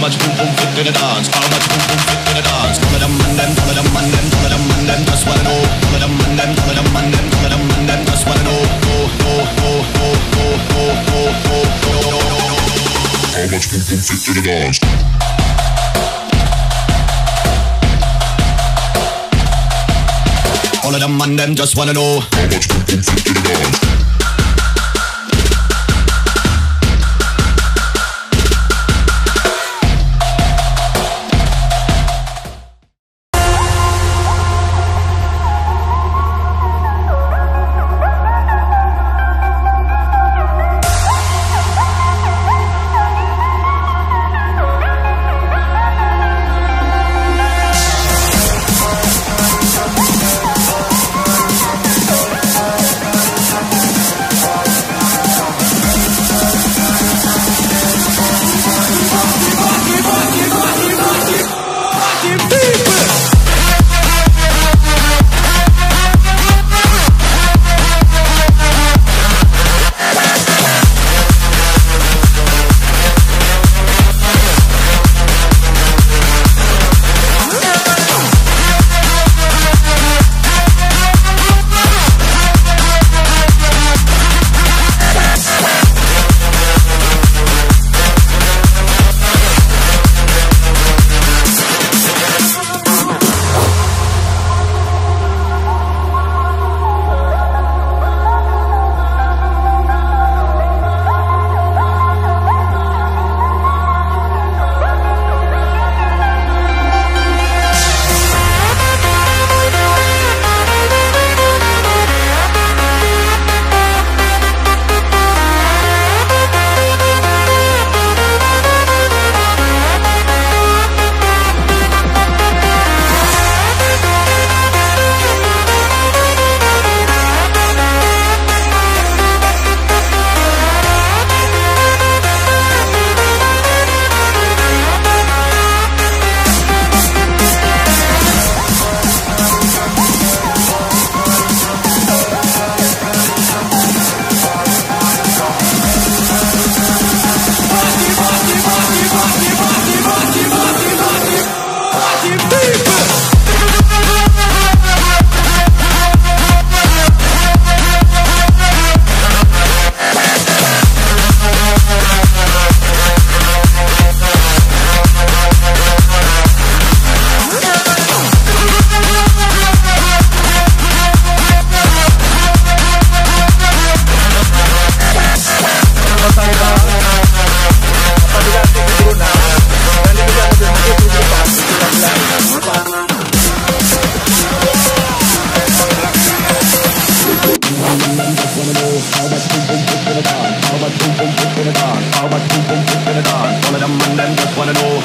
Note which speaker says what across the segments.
Speaker 1: much boom boom fit in the dance? How much boom boom fit in the dance? All of them and them, all of them and them, all of them and them just wanna know. All of them and them, all of them and them, all of them and them just wanna know. How much boom boom fit in the dance? All of them and them just wanna know.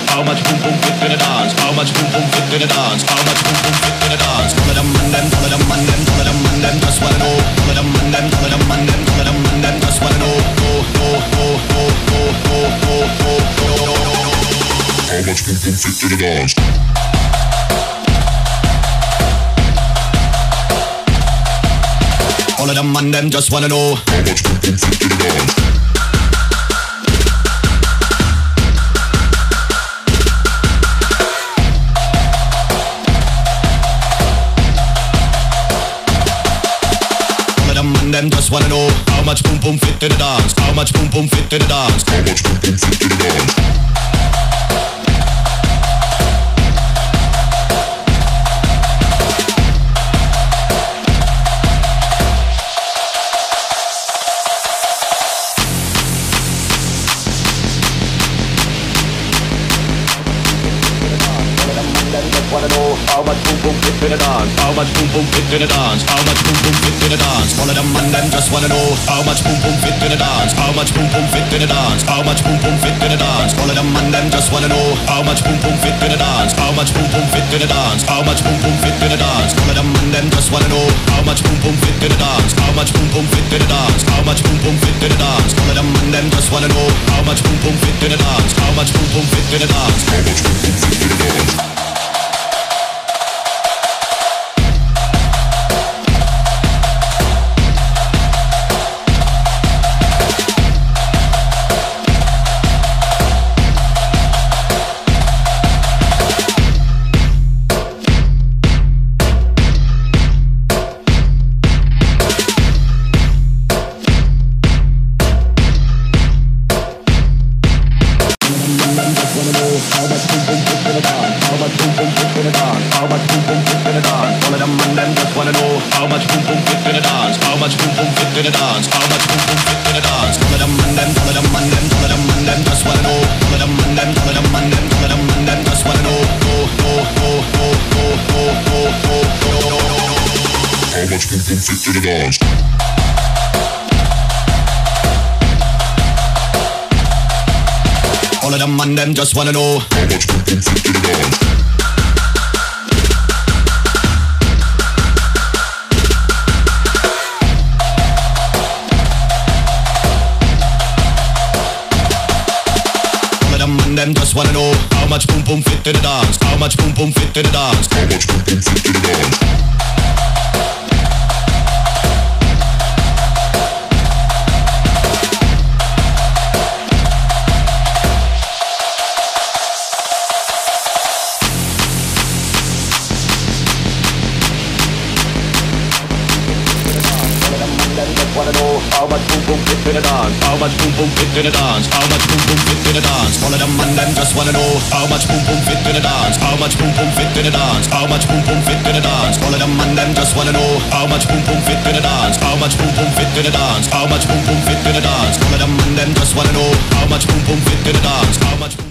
Speaker 1: How much boom boom fit in the dance?
Speaker 2: All of them and them just wanna know how much boom boom fit in the dance. All of them and them just wanna know how much boom boom fit in the dance. How much boom boom fit in the dance. How much boom boom fit in the dance. Wanna know how much boom boom fit in the dance? How much boom boom fit in the dance? How much boom boom fit in the dance? All of them and them just wanna know how much boom boom fit in the dance? How much boom boom fit in the dance? How much boom boom fit in the dance? All of them and them just wanna know how much boom boom fit in the dance? How much boom boom fit in the dance? How much boom boom fit in the dance? All of them and them just wanna know how much boom boom fit in the dance? How much boom boom fit in the dance? How much boom boom fit in the dance? All of them and them just wanna know how much boom boom fit in the dance? How much boom boom fit in the dance? How much boom boom fit in the dance?
Speaker 1: fit in the dance? How much boom boom fit in the dance? All of them man them, all of them man them, all of them man them just wanna know. All of them man them, all of them man them, all of them man them just wanna know. How much boom boom fit in the dance? All of them man them just wanna know how much boom boom fit in the dance. All of them man them just wanna know how much boom boom fit in the dance. How much boom boom fit in the dance. How much boom boom fit in the dance. Wanna know how much boom boom fit in the dance? How much boom boom fit in the dance? How much boom boom fit in the dance? All of them man them just wanna know how much boom boom fit in the dance? How much boom boom fit in the dance? How much boom boom fit in the dance? All of them man them just wanna know how much boom boom fit in the dance? How much boom boom fit in the dance? How much boom boom fit in the dance? All of them man them just wanna know how much boom boom fit in the dance? How much